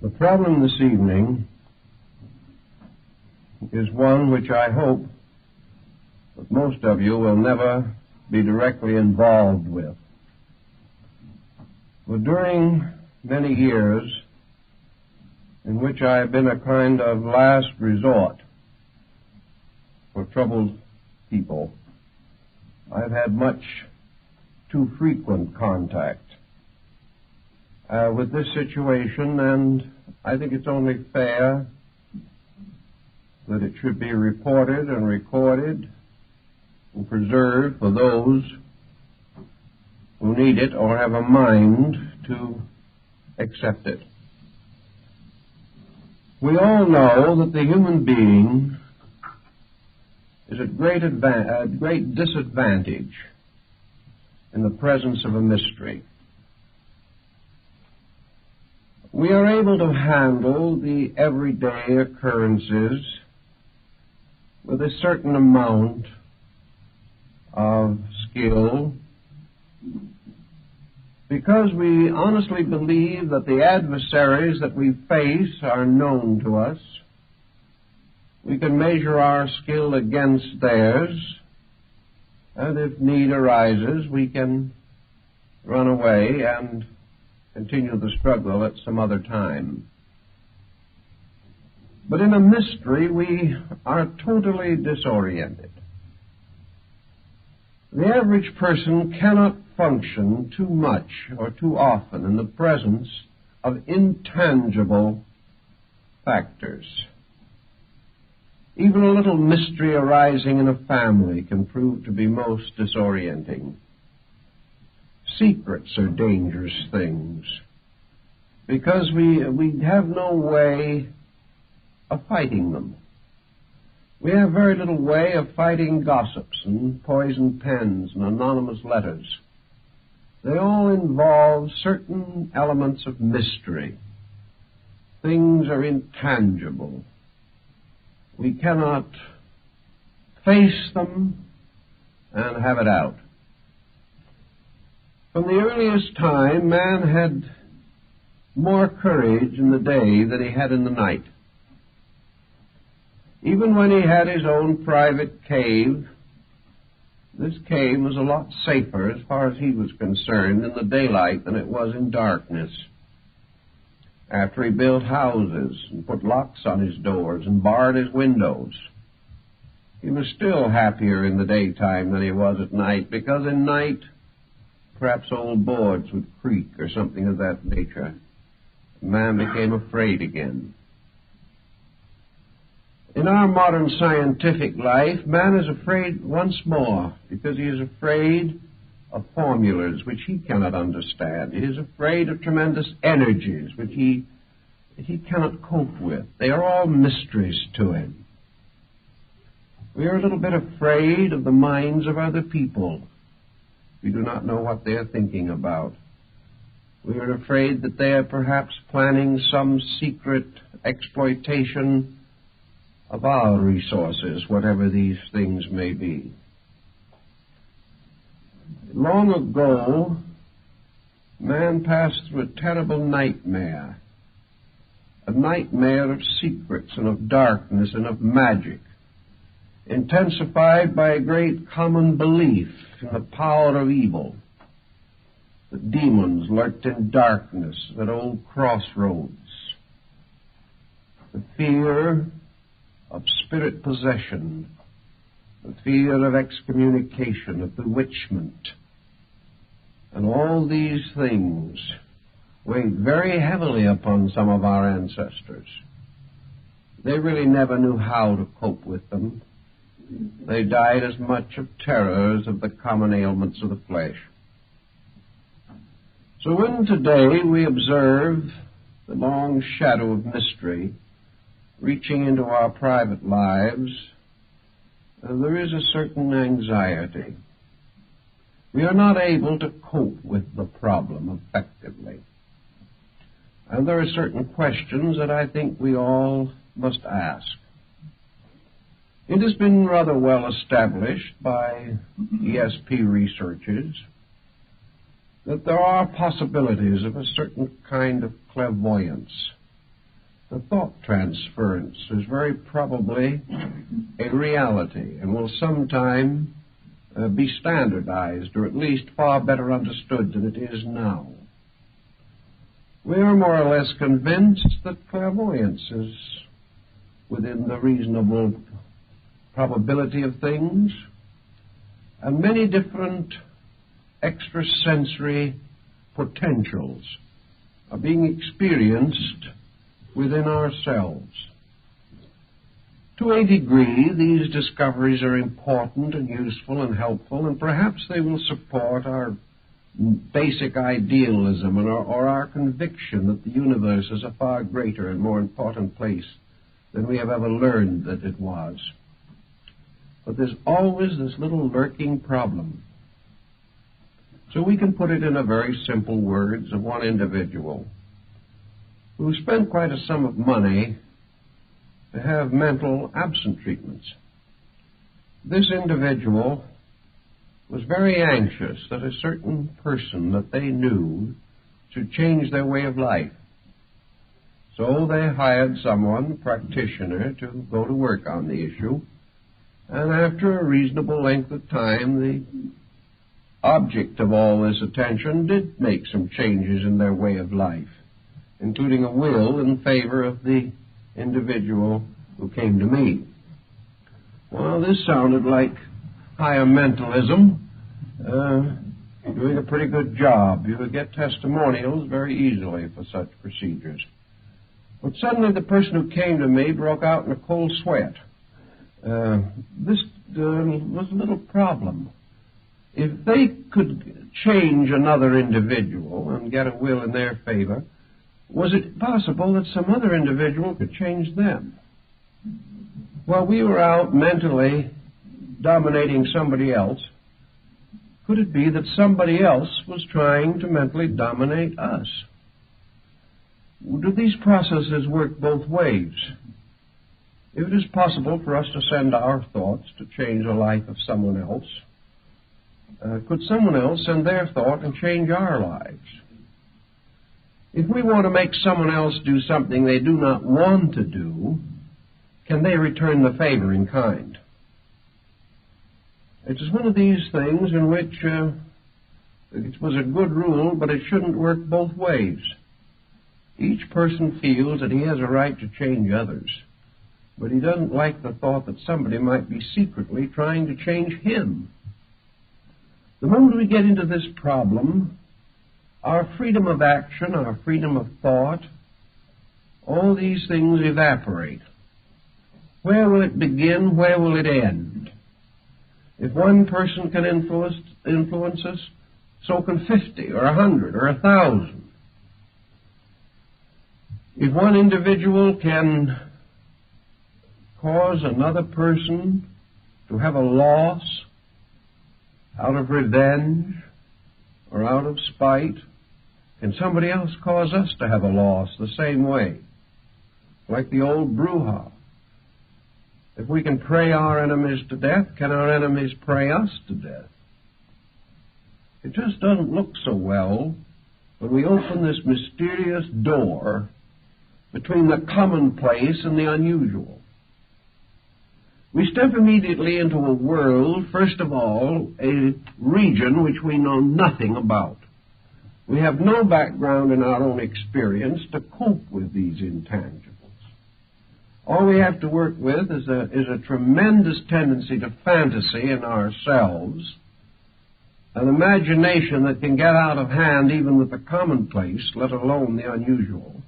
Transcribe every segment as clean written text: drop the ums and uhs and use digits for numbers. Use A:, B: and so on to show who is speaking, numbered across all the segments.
A: The problem this evening is one which I hope that most of you will never be directly involved with. For during many years in which I have been a kind of last resort for troubled people, I've had much too frequent contact with this situation, and I think it's only fair that it should be reported and recorded and preserved for those who need it or have a mind to accept it. We all know that the human being is at great disadvantage in the presence of a mystery. We are able to handle the everyday occurrences with a certain amount of skill because we honestly believe that the adversaries that we face are known to us. We can measure our skill against theirs, and if need arises, we can run away and continue the struggle at some other time. But in a mystery, we are totally disoriented. The average person cannot function too much or too often in the presence of intangible factors. Even a little mystery arising in a family can prove to be most disorienting. Secrets are dangerous things because we have no way of fighting them. We have very little way of fighting gossips and poisoned pens and anonymous letters. They all involve certain elements of mystery. Things are intangible. We cannot face them and have it out. From the earliest time, man had more courage in the day than he had in the night. Even when he had his own private cave, this cave was a lot safer as far as he was concerned in the daylight than it was in darkness. After he built houses and put locks on his doors and barred his windows, he was still happier in the daytime than he was at night, because in night perhaps old boards would creak or something of that nature. Man became afraid again. In our modern scientific life, man is afraid once more because he is afraid of formulas which he cannot understand. He is afraid of tremendous energies which he cannot cope with. They are all mysteries to him. We are a little bit afraid of the minds of other people. We do not know what they are thinking about. We are afraid that they are perhaps planning some secret exploitation of our resources, whatever these things may be. Long ago, man passed through a terrible nightmare, a nightmare of secrets and of darkness and of magic, intensified by a great common belief in the power of evil. The demons lurked in darkness at old crossroads. The fear of spirit possession, the fear of excommunication, of bewitchment, and all these things weighed very heavily upon some of our ancestors. They really never knew how to cope with them. They died as much of terror as of the common ailments of the flesh. So when today we observe the long shadow of mystery reaching into our private lives, there is a certain anxiety. We are not able to cope with the problem effectively. And there are certain questions that I think we all must ask. It has been rather well established by ESP researchers that there are possibilities of a certain kind of clairvoyance The thought transference is very probably a reality and will sometime be standardized, or at least far better understood than it is now. We are more or less convinced that clairvoyance is within the reasonable probability of things, and many different extrasensory potentials are being experienced within ourselves. To a degree, these discoveries are important and useful and helpful, and perhaps they will support our basic idealism or our conviction that the universe is a far greater and more important place than we have ever learned that it was. But there's always this little lurking problem. So we can put it in a very simple words of one individual who spent quite a sum of money to have mental absent treatments. This individual was very anxious that a certain person that they knew should change their way of life. So they hired someone, a practitioner, to go to work on the issue. And after a reasonable length of time, the object of all this attention did make some changes in their way of life, including a will in favor of the individual who came to me. Well, this sounded like higher mentalism, doing a pretty good job. You would get testimonials very easily for such procedures. But suddenly the person who came to me broke out in a cold sweat. This was a little problem. If they could change another individual and get a will in their favor, was it possible that some other individual could change them? While we were out mentally dominating somebody else, could it be that somebody else was trying to mentally dominate us? Do these processes work both ways? If it is possible for us to send our thoughts to change the life of someone else, could someone else send their thought and change our lives? If we want to make someone else do something they do not want to do, can they return the favor in kind? It is one of these things in which it was a good rule, but it shouldn't work both ways. Each person feels that he has a right to change others, but he doesn't like the thought that somebody might be secretly trying to change him. The moment we get into this problem, our freedom of action, our freedom of thought, all these things evaporate. Where will it begin? Where will it end? If one person can influence us, so can 50 or 100 or 1,000. If one individual can cause another person to have a loss out of revenge or out of spite, can somebody else cause us to have a loss the same way? Like the old brouhaha. If we can pray our enemies to death, can our enemies pray us to death? It just doesn't look so well when we open this mysterious door between the commonplace and the unusual. We step immediately into a world, first of all, a region which we know nothing about. We have no background in our own experience to cope with these intangibles. All we have to work with is a tremendous tendency to fantasy in ourselves, an imagination that can get out of hand even with the commonplace, let alone the unusual,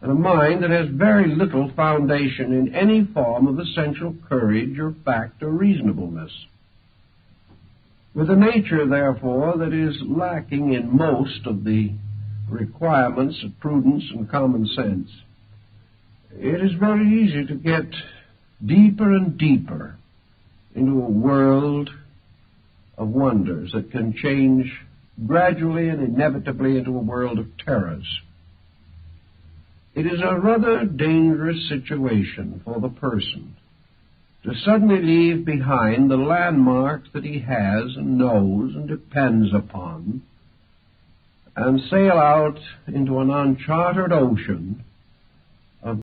A: and a mind that has very little foundation in any form of essential courage or fact or reasonableness. With a nature, therefore, that is lacking in most of the requirements of prudence and common sense, it is very easy to get deeper and deeper into a world of wonders that can change gradually and inevitably into a world of terrors. It is a rather dangerous situation for the person to suddenly leave behind the landmarks that he has and knows and depends upon and sail out into an uncharted ocean